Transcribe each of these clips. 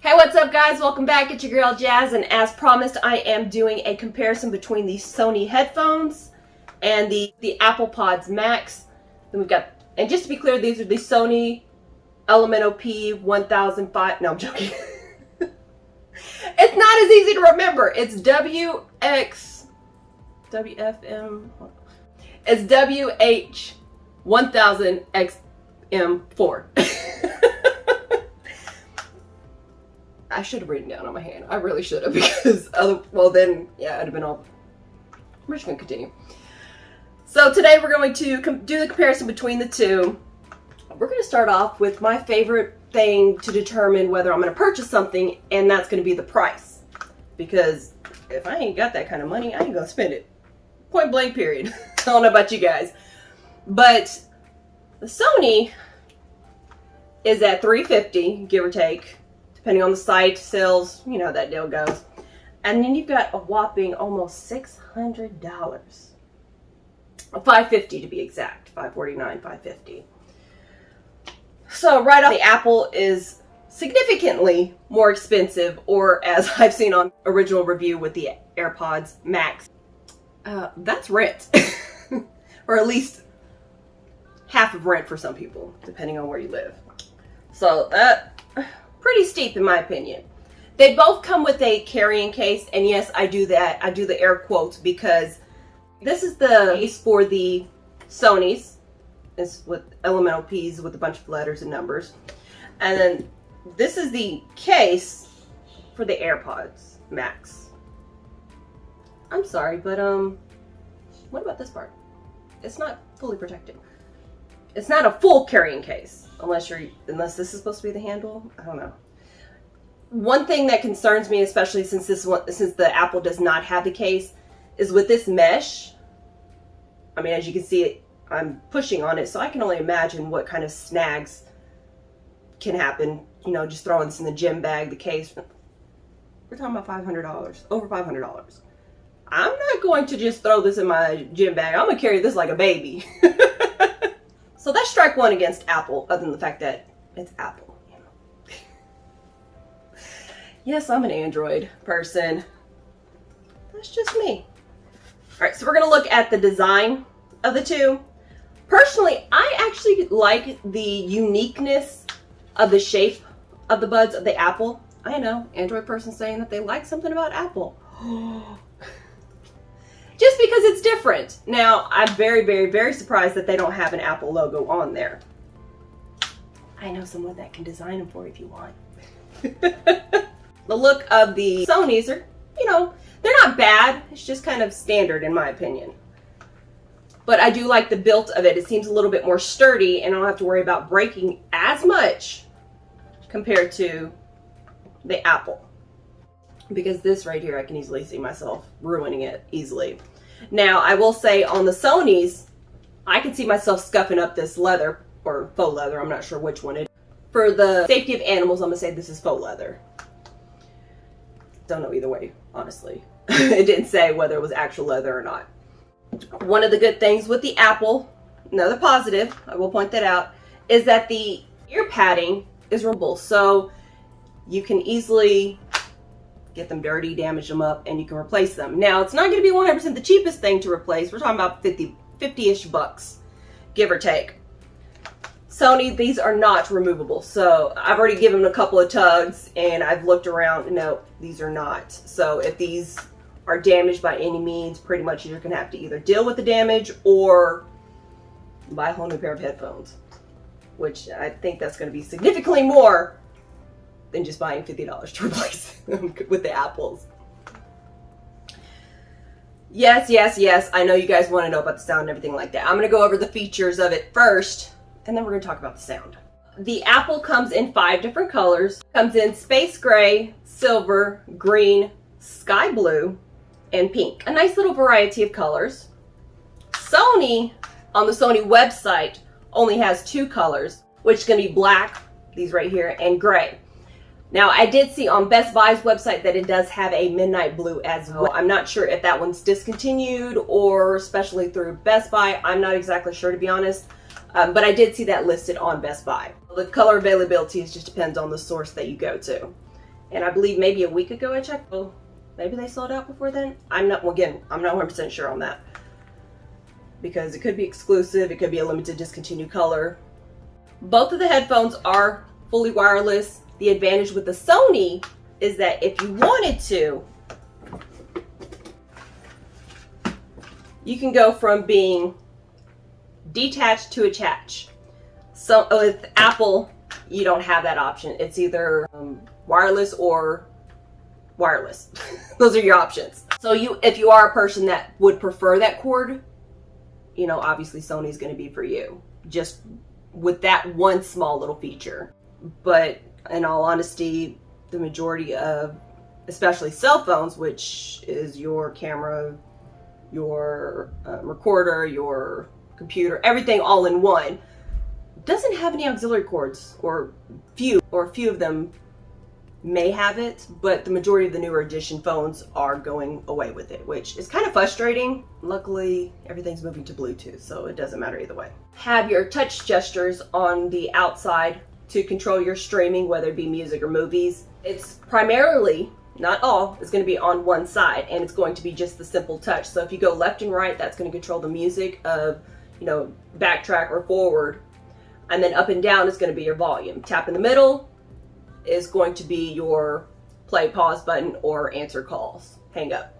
Hey, what's up guys? Welcome back. It's your girl Jazz, and as promised, I am doing a comparison between the Sony headphones and the Airpods Max. Then we've got, and just to be clear, these are the Sony Elemental P1005. No, I'm joking. It's not as easy to remember. It's WH-1000XM4. I should have written down on my hand. I really should have, because well then, yeah, it'd have been all. We're just gonna continue. So today we're going to do the comparison between the two. We're gonna start off with my favorite thing to determine whether I'm gonna purchase something, and that's gonna be the price. Because if I ain't got that kind of money, I ain't gonna spend it. Point blank, period. I don't know about you guys, but the Sony is at $350, give or take. Depending on the site, sales, you know how that deal goes. And then you've got a whopping almost $600. $550 to be exact. $549, $550. So right off, the Apple is significantly more expensive, or as I've seen on original review with the Airpods Max, that's rent. Or at least half of rent for some people, depending on where you live. So pretty steep in my opinion. They both come with a carrying case, and yes, I do that. I do the air quotes because this is the case for the Sonys. It's with elemental P's with a bunch of letters and numbers. And then this is the case for the Airpods Max. I'm sorry, but what about this part? It's not fully protected. It's not a full carrying case. Unless this is supposed to be the handle. I don't know. One thing that concerns me, especially since the Apple does not have the case, is with this mesh. I mean, as you can see, I'm pushing on it, so I can only imagine what kind of snags can happen. You know, just throwing this in the gym bag, the case. We're talking about $500, over $500. I'm not going to just throw this in my gym bag. I'm gonna carry this like a baby. So that's strike one against Apple, other than the fact that it's Apple. You know. Yes, I'm an Android person. That's just me. All right, so we're gonna look at the design of the two. Personally, I actually like the uniqueness of the shape of the buds of the Apple. I know, Android person saying that they like something about Apple. Just because it's different. Now, I'm very, very, very surprised that they don't have an Apple logo on there. I know someone that can design them for you if you want. The look of the Sonys are, you know, they're not bad. It's just kind of standard in my opinion. But I do like the build of it. It seems a little bit more sturdy, and I don't have to worry about breaking as much compared to the Apple. Because this right here, I can easily see myself ruining it easily. Now, I will say on the Sonys, I can see myself scuffing up this leather, or faux leather, I'm not sure which one it is. For the safety of animals, I'm gonna say this is faux leather. Don't know either way, honestly. It didn't say whether it was actual leather or not. One of the good things with the Apple, another positive, I will point that out, is that the ear padding is removable. So you can easily get them dirty, damage them up, and you can replace them. Now, it's not going to be 100% the cheapest thing to replace. We're talking about 50-ish bucks, give or take. Sony, these are not removable. So I've already given them a couple of tugs, and I've looked around. No, these are not. So if these are damaged by any means, pretty much you're going to have to either deal with the damage or buy a whole new pair of headphones, which I think that's going to be significantly more than just buying $50 to replace them with the Apples. Yes, yes, yes, I know you guys want to know about the sound and everything like that. I'm going to go over the features of it first, and then we're going to talk about the sound. The Apple comes in 5 different colors. Comes in space gray, silver, green, sky blue, and pink. A nice little variety of colors. Sony, on the Sony website, only has 2 colors, which is going to be black, these right here, and gray. Now, I did see on Best Buy's website that it does have a midnight blue as well. I'm not sure if that one's discontinued or especially through Best Buy. I'm not exactly sure, to be honest. But I did see that listed on Best Buy. The color availability just depends on the source that you go to. And I believe maybe a week ago I checked. Oh, maybe they sold out before then. I'm not 100% sure on that. Because it could be exclusive, it could be a limited discontinued color. Both of the headphones are fully wireless. The advantage with the Sony is that if you wanted to, you can go from being detached to attached. So with Apple, you don't have that option. It's either wireless or wireless. Those are your options. So if you are a person that would prefer that cord, you know, obviously Sony's going to be for you, just with that one small little feature. But in all honesty, the majority of, especially cell phones, which is your camera, your recorder, your computer, everything all in one, doesn't have any auxiliary cords, or a few of them may have it, but the majority of the newer edition phones are going away with it, which is kind of frustrating. Luckily, everything's moving to Bluetooth, so it doesn't matter either way. Have your touch gestures on the outside to control your streaming, whether it be music or movies. It's primarily, not all, it's going to be on one side, and it's going to be just the simple touch. So if you go left and right, that's going to control the music of, you know, backtrack or forward. And then up and down is going to be your volume. Tap in the middle is going to be your play, pause button, or answer calls, hang up.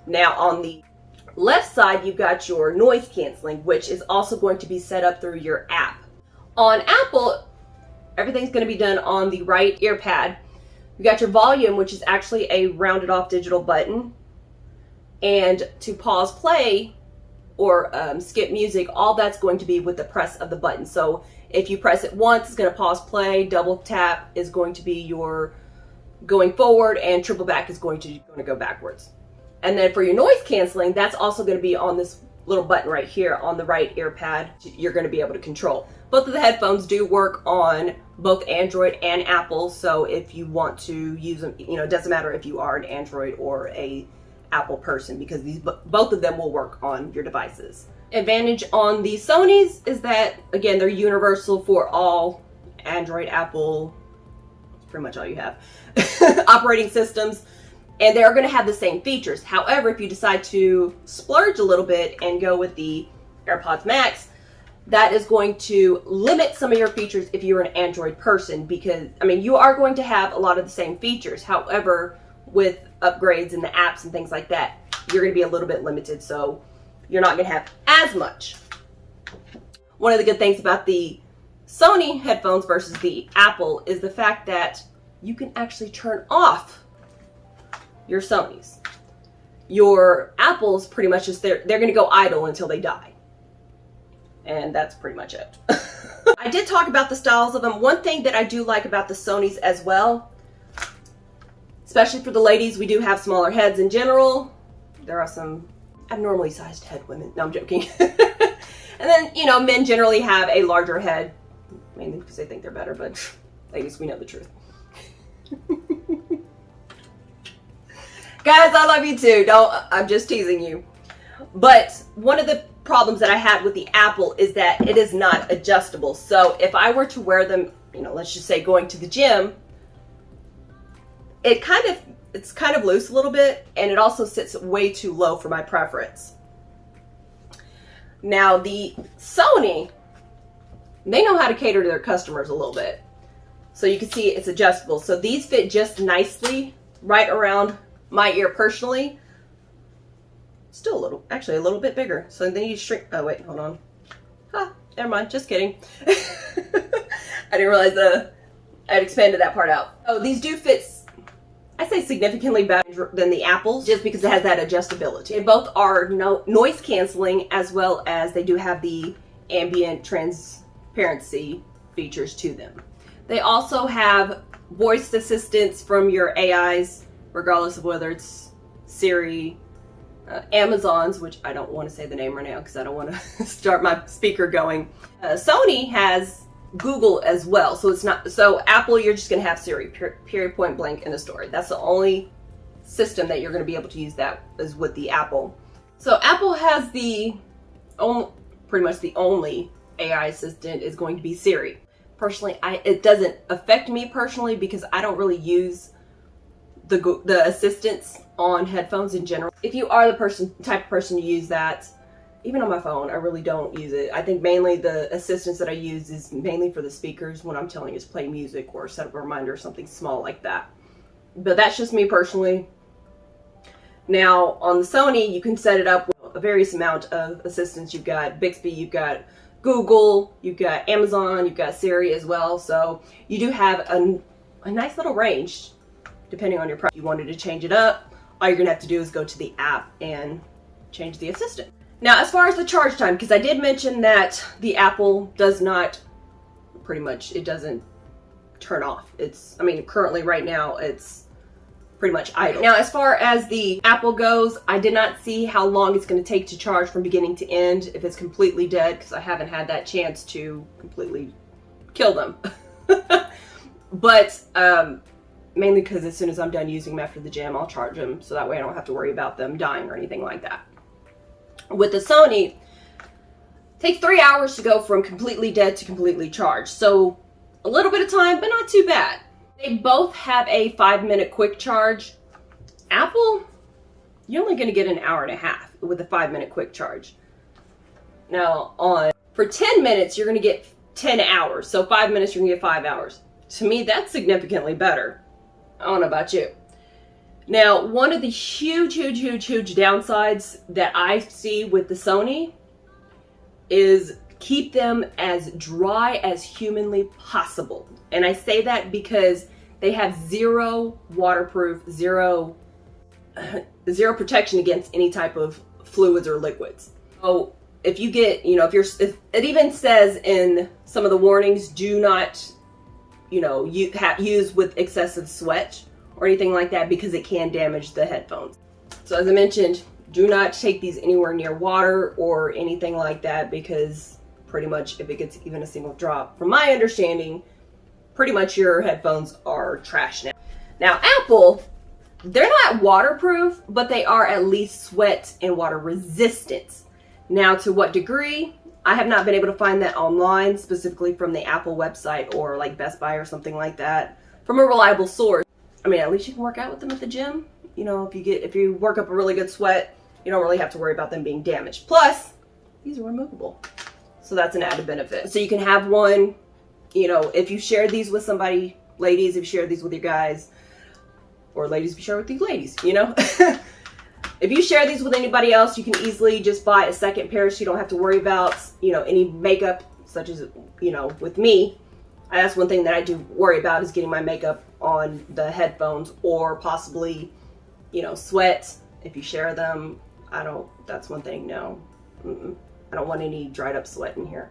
Now on the left side, you've got your noise canceling, which is also going to be set up through your app. On Apple, everything's going to be done on the right ear pad. You got your volume, which is actually a rounded off digital button. And to pause play or skip music, all that's going to be with the press of the button. So if you press it once, it's going to pause play. Double tap is going to be your going forward, and triple back is going to go backwards. And then for your noise canceling, that's also going to be on this little button right here on the right ear pad. You're going to be able to control. Both of the headphones do work on both Android and Apple. So if you want to use them, you know, it doesn't matter if you are an Android or a Apple person, because both of them will work on your devices. Advantage on the Sonys is that, again, they're universal for all Android, Apple, pretty much all you have, operating systems, and they're going to have the same features. However, if you decide to splurge a little bit and go with the AirPods Max, that is going to limit some of your features if you're an Android person, because, I mean, you are going to have a lot of the same features. However, with upgrades and the apps and things like that, you're going to be a little bit limited, so you're not going to have as much. One of the good things about the Sony headphones versus the Apple is the fact that you can actually turn off your Sonys. Your Apples pretty much just, they're going to go idle until they die. And that's pretty much it. I did talk about the styles of them. One thing that I do like about the Sonys as well, especially for the ladies, we do have smaller heads in general. There are some abnormally sized head women. No, I'm joking. And then, you know, men generally have a larger head, mainly because they think they're better, but ladies, we know the truth. Guys, I love you too. I'm just teasing you. But one of the problems that I had with the Apple is that it is not adjustable. So if I were to wear them, you know, let's just say going to the gym, it's kind of loose a little bit, and it also sits way too low for my preference. Now the Sony, they know how to cater to their customers a little bit. So you can see it's adjustable. So these fit just nicely right around my ear personally. Still actually a little bit bigger. So then you shrink, oh wait, hold on. Never mind, just kidding. I didn't realize I'd expanded that part out. Oh, these do fit, I say significantly better than the Apples, just because it has that adjustability. They both are noise canceling, as well as they do have the ambient transparency features to them. They also have voice assistance from your AIs, regardless of whether it's Siri, Amazon's, which I don't want to say the name right now because I don't want to start my speaker going. Sony has Google as well, so it's not, so Apple, you're just going to have Siri, period, point blank, in the story. That's the only system that you're going to be able to use, that is with the Apple. So Apple has pretty much the only AI assistant is going to be Siri. Personally, it doesn't affect me personally because I don't really use the assistance on headphones in general. If you are the type of person to use that, even on my phone, I really don't use it. I think mainly the assistance that I use is mainly for the speakers when I'm telling you to play music or set up a reminder or something small like that. But that's just me personally. Now on the Sony, you can set it up with a various amount of assistants. You've got Bixby, you've got Google, you've got Amazon, you've got Siri as well. So you do have a nice little range depending on your price. If you wanted to change it up, all you're gonna have to do is go to the app and change the assistant. Now, as far as the charge time, because I did mention that the Apple does not, pretty much, it doesn't turn off. I mean, currently right now, it's pretty much idle. Now, as far as the Apple goes, I did not see how long it's going to take to charge from beginning to end, if it's completely dead, because I haven't had that chance to completely kill them. But, mainly because as soon as I'm done using them after the gym, I'll charge them, so that way I don't have to worry about them dying or anything like that. With the Sony, it takes 3 hours to go from completely dead to completely charged. So a little bit of time, but not too bad. They both have a 5-minute quick charge. Apple, you're only going to get an hour and a half with a 5-minute quick charge. Now for 10 minutes, you're going to get 10 hours. So 5 minutes, you're going to get 5 hours. To me, that's significantly better. I don't know about you. Now, one of the huge downsides that I see with the Sony is keep them as dry as humanly possible. And I say that because they have zero waterproof, zero protection against any type of fluids or liquids. So if you get, if it even says in some of the warnings, do not, use with excessive sweat or anything like that, because it can damage the headphones. So as I mentioned, do not take these anywhere near water or anything like that, because pretty much if it gets even a single drop, from my understanding, pretty much your headphones are trash now. Now Apple, they're not waterproof, but they are at least sweat and water resistant. Now to what degree, I have not been able to find that online, specifically from the Apple website or like Best Buy or something like that, from a reliable source. I mean, at least you can work out with them at the gym. If you work up a really good sweat, you don't really have to worry about them being damaged. Plus, these are removable. So that's an added benefit. So you can have one, if you share these with somebody, ladies, if you share these with your guys, or ladies, if you share with these ladies, If you share these with anybody else, you can easily just buy a second pair so you don't have to worry about, any makeup, such as, with me. That's one thing that I do worry about, is getting my makeup on the headphones, or possibly, sweat. If you share them, that's one thing, no. I don't want any dried up sweat in here.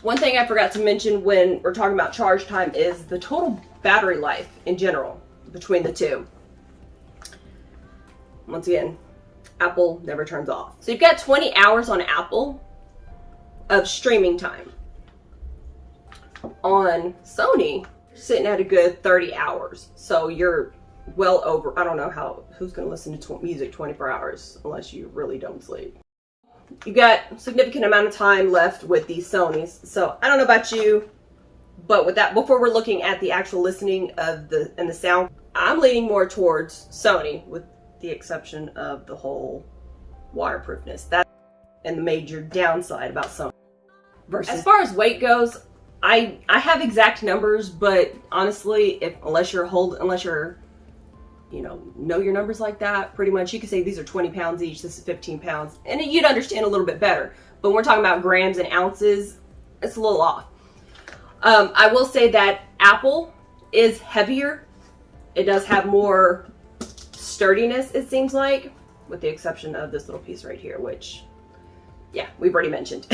One thing I forgot to mention when we're talking about charge time is the total battery life in general between the two. Once again, Apple never turns off. So you've got 20 hours on Apple of streaming time. On Sony, you're sitting at a good 30 hours. So you're well over, I don't know who's going to listen to music 24 hours unless you really don't sleep. You got a significant amount of time left with these Sonys. So I don't know about you, but with that, before we're looking at the actual listening of the sound, I'm leaning more towards Sony, with the exception of the whole waterproofness. That's and the major downside about Sony. As far as weight goes, I have exact numbers, but honestly, unless you're know your numbers like that, pretty much you could say these are 20 pounds each, this is 15 pounds, and you'd understand a little bit better. But when we're talking about grams and ounces, it's a little off. I will say that Apple is heavier. It does have more sturdiness, it seems like, with the exception of this little piece right here, which, yeah, we've already mentioned.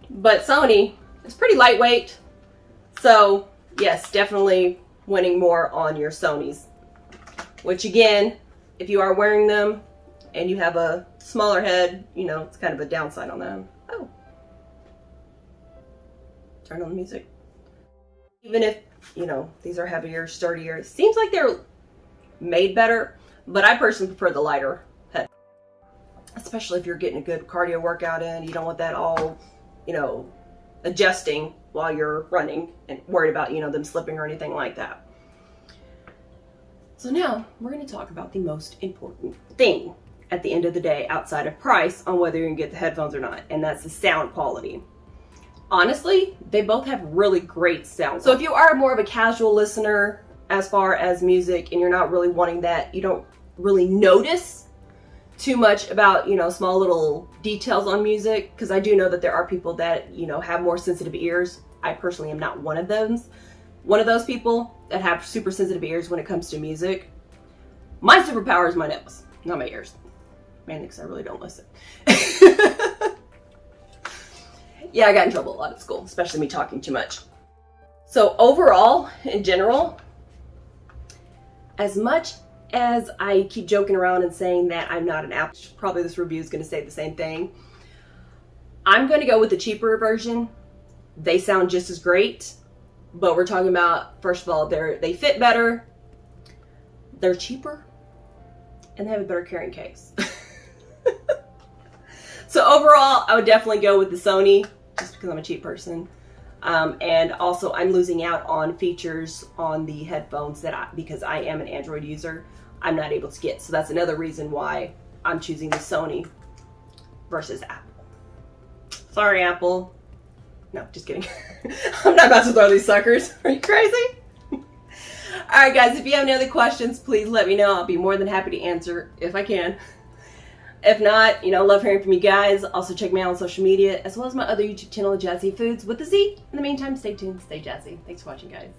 But Sony is pretty lightweight, so yes, definitely winning more on your Sonys. Which again, if you are wearing them and you have a smaller head, it's kind of a downside on them. Oh. Turn on the music. Even if, these are heavier, sturdier, it seems like they're made better, but I personally prefer the lighter head. Especially if you're getting a good cardio workout in, you don't want that all, adjusting while you're running and worried about, them slipping or anything like that. So now we're going to talk about the most important thing at the end of the day outside of price on whether you can get the headphones or not, and that's the sound quality. Honestly, they both have really great sound. So if you are more of a casual listener as far as music and you're not really wanting that, you don't really notice too much about, you know, small little details on music, because I do know that there are people that, you know, have more sensitive ears. I personally am not one of those people that have super sensitive ears when it comes to music. My superpower is my nose, not my ears. Mainly because I really don't listen. Yeah, I got in trouble a lot at school, especially me talking too much. So overall, in general, as much as I keep joking around and saying that I'm not an Apple, probably this review is going to say the same thing, I'm going to go with the cheaper version. They sound just as great, but we're talking about, first of all, they fit better, they're cheaper, and they have a better carrying case. So overall, I would definitely go with the Sony, just because I'm a cheap person. And also I'm losing out on features on the headphones because I am an Android user, I'm not able to get. So that's another reason why I'm choosing the Sony versus Apple. Sorry, Apple. No, just kidding. I'm not about to throw these suckers. Are you crazy? Alright guys, if you have any other questions, please let me know. I'll be more than happy to answer if I can. If not, you know, love hearing from you guys. Also check me out on social media, as well as my other YouTube channel, Jazzy Foods with a Z. In the meantime, stay tuned, stay jazzy. Thanks for watching, guys.